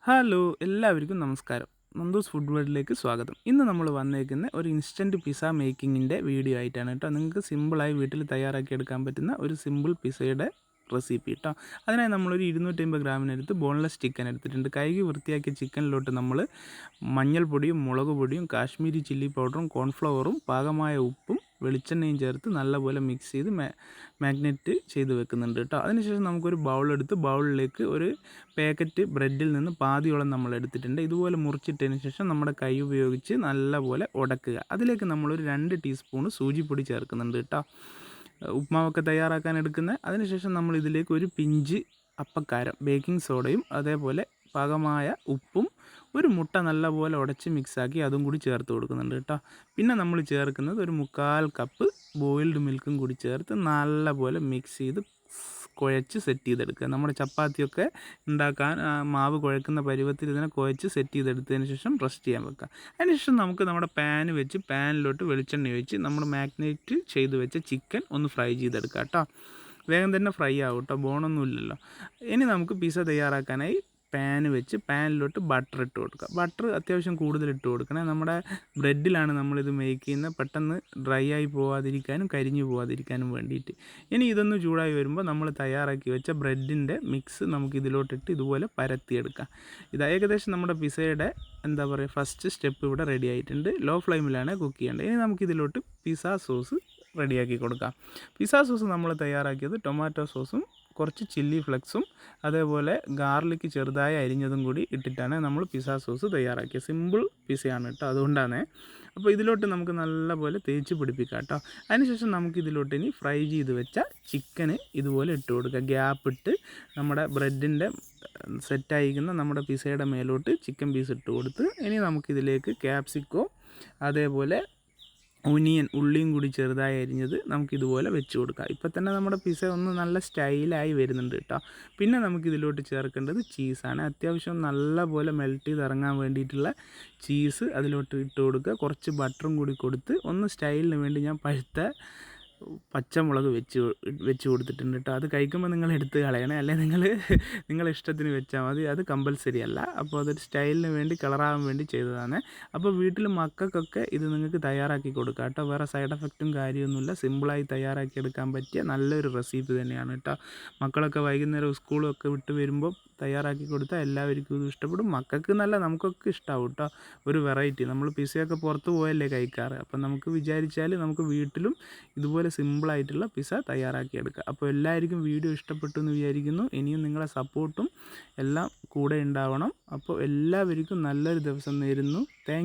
Hello എല്ലാവർക്കും നമസ്കാരം. Nandu's food വേൾഡിലേക്ക് സ്വാഗതം. ഇന്ന് നമ്മൾ വന്നേക്കുന്ന ഒരു ഇൻസ്റ്റൻറ്റ് പിസ്സ മേക്കിങ്ങിൻ്റെ വീഡിയോ ആയിട്ടാണ് കേട്ടോ. നിങ്ങൾക്ക് സിമ്പിളായി വീട്ടിൽ തയ്യാറാക്കി എടുക്കാൻ പറ്റുന്ന ഒരു സിമ്പിൾ പിസ്സയുടെ റെസിപ്പി കേട്ടോ. അതിനായി നമ്മളൊരു 250 ഗ്രാമിനടുത്ത് ബോൺലെസ് ചിക്കൻ എടുത്തിട്ടുണ്ട്. കഴുകി വൃത്തിയാക്കിയ ചിക്കനിലോട്ട് നമ്മൾ മഞ്ഞൾപ്പൊടിയും മുളക് പൊടിയും കാശ്മീരി ചില്ലി പൗഡറും കോൺഫ്ലവറും പാകമായ ഉപ്പും വെളിച്ചെണ്ണയും ചേർത്ത് നല്ലപോലെ മിക്സ് ചെയ്ത് മാഗ്നറ്റ് ചെയ്ത് വെക്കുന്നുണ്ട് കേട്ടോ. അതിനുശേഷം നമുക്കൊരു ബൗളെടുത്ത് ബൗളിലേക്ക് ഒരു പാക്കറ്റ് ബ്രെഡിൽ നിന്ന് പാതിയോളം നമ്മൾ എടുത്തിട്ടുണ്ട്. ഇതുപോലെ മുറിച്ചിട്ടതിന് ശേഷം നമ്മുടെ കൈ ഉപയോഗിച്ച് നല്ലപോലെ ഉടക്കുക. അതിലേക്ക് നമ്മളൊരു 2 ടീസ്പൂണ് സൂചിപ്പൊടി ചേർക്കുന്നുണ്ട് കേട്ടോ. ഉപ്മാവൊക്കെ തയ്യാറാക്കാൻ എടുക്കുന്ന. അതിനുശേഷം നമ്മൾ ഇതിലേക്ക് ഒരു പിഞ്ച് അപ്പക്കാരം, ബേക്കിംഗ് സോഡയും അതേപോലെ പാകമായ ഉപ്പും ഒരു മുട്ട നല്ലപോലെ ഉടച്ച് മിക്സാക്കി അതും കൂടി ചേർത്ത് കൊടുക്കുന്നുണ്ട് കേട്ടോ. പിന്നെ നമ്മൾ ചേർക്കുന്നത് ഒരു 1/4 കപ്പ് ബോയിൽഡ് മിൽക്കും കൂടി ചേർത്ത് നല്ലപോലെ മിക്സ് ചെയ്ത് കുഴച്ച് സെറ്റ് ചെയ്തെടുക്കുക. നമ്മുടെ ചപ്പാത്തിയൊക്കെ ഉണ്ടാക്കാൻ മാവ് കുഴക്കുന്ന പരുവത്തിൽ ഇതിനെ കുഴച്ച് സെറ്റ് ചെയ്തെടുത്തതിന് ശേഷം റെസ്റ്റ് ചെയ്യാൻ വെക്കുക. അതിനുശേഷം നമുക്ക് നമ്മുടെ പാൻ വെച്ച് പാനിലോട്ട് വെളിച്ചെണ്ണ ഒഴിച്ച് നമ്മൾ മാഗ്നേറ്റ് ചെയ്ത് വെച്ച ചിക്കൻ ഒന്ന് ഫ്രൈ ചെയ്തെടുക്കുക കേട്ടോ. വേഗം തന്നെ ഫ്രൈ ആവും കേട്ടോ, ബോണൊന്നും ഇല്ലല്ലോ. ഇനി നമുക്ക് പിസ്സ തയ്യാറാക്കാനായി പാൻ വെച്ച് പാനിലോട്ട് ബട്ടർ ഇട്ട് കൊടുക്കുക. ബട്ടർ അത്യാവശ്യം കൂടുതൽ ഇട്ട് കൊടുക്കണേ. നമ്മുടെ ബ്രെഡിലാണ് നമ്മളിത് മേക്ക് ചെയ്യുന്നത്, പെട്ടെന്ന് ഡ്രൈ ആയി പോകാതിരിക്കാനും കരിഞ്ഞു പോകാതിരിക്കാനും വേണ്ടിയിട്ട്. ഇനി ഇതൊന്ന് ചൂടായി വരുമ്പോൾ നമ്മൾ തയ്യാറാക്കി വെച്ച ബ്രെഡിൻ്റെ മിക്സ് നമുക്ക് ഇതിലോട്ടിട്ട് ഇതുപോലെ പരത്തിയെടുക്കാം. ഇത് ഏകദേശം നമ്മുടെ പിസ്സയുടെ ഫസ്റ്റ് സ്റ്റെപ്പ് ഇവിടെ റെഡി ആയിട്ടുണ്ട്. ലോ ഫ്ലെയിമിലാണ് കുക്ക് ചെയ്യേണ്ടത്. ഇനി നമുക്കിതിലോട്ട് പിസ്സ സോസ് റെഡിയാക്കി കൊടുക്കാം. പിസ്സ സോസ് നമ്മൾ തയ്യാറാക്കിയത് ടൊമാറ്റോ സോസും കുറച്ച് ചില്ലി ഫ്ലെക്സും അതേപോലെ ഗാർലിക് ചെറുതായി അരിഞ്ഞതും കൂടി ഇട്ടിട്ടാണ് നമ്മൾ പിസ്സ സോസ് തയ്യാറാക്കിയത്. സിമ്പിൾ പിസ്സയാണ് കേട്ടോ, അതുകൊണ്ടാണ്. അപ്പോൾ ഇതിലോട്ട് നമുക്ക് നല്ലപോലെ തേച്ച് പിടിപ്പിക്കാം കേട്ടോ. അതിനുശേഷം നമുക്ക് ഇതിലോട്ട് ഇനി ഫ്രൈ ചെയ്ത് വെച്ച ചിക്കന് ഇതുപോലെ ഇട്ട് കൊടുക്കുക. ഗ്യാപ്പ് ഇട്ട് നമ്മുടെ ബ്രെഡിൻ്റെ സെറ്റായിരിക്കുന്ന നമ്മുടെ പിസ്സയുടെ മേലോട്ട് ചിക്കൻ പീസ് ഇട്ട് കൊടുത്ത് ഇനി നമുക്കിതിലേക്ക് ക്യാപ്സിക്കോ അതേപോലെ ഒനിയൻ ഉള്ളിയും കൂടി ചെറുതായി അരിഞ്ഞത് നമുക്കിതുപോലെ വെച്ച് കൊടുക്കാം. ഇപ്പോൾ തന്നെ നമ്മുടെ പിസ്സ ഒന്ന് നല്ല സ്റ്റൈലായി വരുന്നുണ്ട് കേട്ടോ. പിന്നെ നമുക്കിതിലോട്ട് ചേർക്കേണ്ടത് ചീസാണ്. അത്യാവശ്യം നല്ലപോലെ മെൽറ്റ് ചെയ്ത് ഇറങ്ങാൻ വേണ്ടിയിട്ടുള്ള ചീസ് അതിലോട്ട് ഇട്ട് കൊടുക്കുക. കുറച്ച് ബട്ടറും കൂടി കൊടുത്ത് ഒന്ന് സ്റ്റൈലിന് വേണ്ടി ഞാൻ പഴുത്ത പച്ചമുളക് വെച്ച് കൊടുത്തിട്ടുണ്ട് കേട്ടോ. അത് കഴിക്കുമ്പോൾ നിങ്ങൾ എടുത്ത് കളയണേ, അല്ലെങ്കിൽ നിങ്ങളെ ഇഷ്ടത്തിന് വെച്ചാൽ മതി, അത് കമ്പൽസറി അല്ല. അപ്പോൾ അതൊരു സ്റ്റൈലിന് വേണ്ടി കളറാകാൻ വേണ്ടി ചെയ്തതാണ്. അപ്പോൾ വീട്ടിൽ മക്കൾക്കൊക്കെ ഇത് നിങ്ങൾക്ക് തയ്യാറാക്കി കൊടുക്കാം കേട്ടോ. വേറെ സൈഡ് എഫക്റ്റും കാര്യമൊന്നുമില്ല. സിമ്പിളായി തയ്യാറാക്കി എടുക്കാൻ പറ്റിയ നല്ലൊരു റെസിപ്പി തന്നെയാണ് കേട്ടോ. മക്കളൊക്കെ വൈകുന്നേരം സ്കൂളൊക്കെ വിട്ട് വരുമ്പോൾ തയ്യാറാക്കി കൊടുത്താൽ എല്ലാവർക്കും ഇത് ഇഷ്ടപ്പെടും. മക്കൾക്ക് നല്ല നമുക്കൊക്കെ ഇഷ്ടമാവും കേട്ടോ. ഒരു വെറൈറ്റി. നമ്മൾ പിസ്സയൊക്കെ പുറത്ത് പോയല്ലേ കഴിക്കാറ്. അപ്പം നമുക്ക് വിചാരിച്ചാൽ നമുക്ക് വീട്ടിലും ഇതുപോലെ സിമ്പിളായിട്ടുള്ള പിസ്സ തയ്യാറാക്കിയെടുക്കുക. അപ്പോൾ എല്ലാവർക്കും വീഡിയോ ഇഷ്ടപ്പെട്ടു എന്ന് വിചാരിക്കുന്നു. ഇനിയും നിങ്ങളെ സപ്പോർട്ടും എല്ലാം കൂടെ ഉണ്ടാവണം. അപ്പോൾ എല്ലാവർക്കും നല്ലൊരു ദിവസം നേരുന്നു. താങ്ക്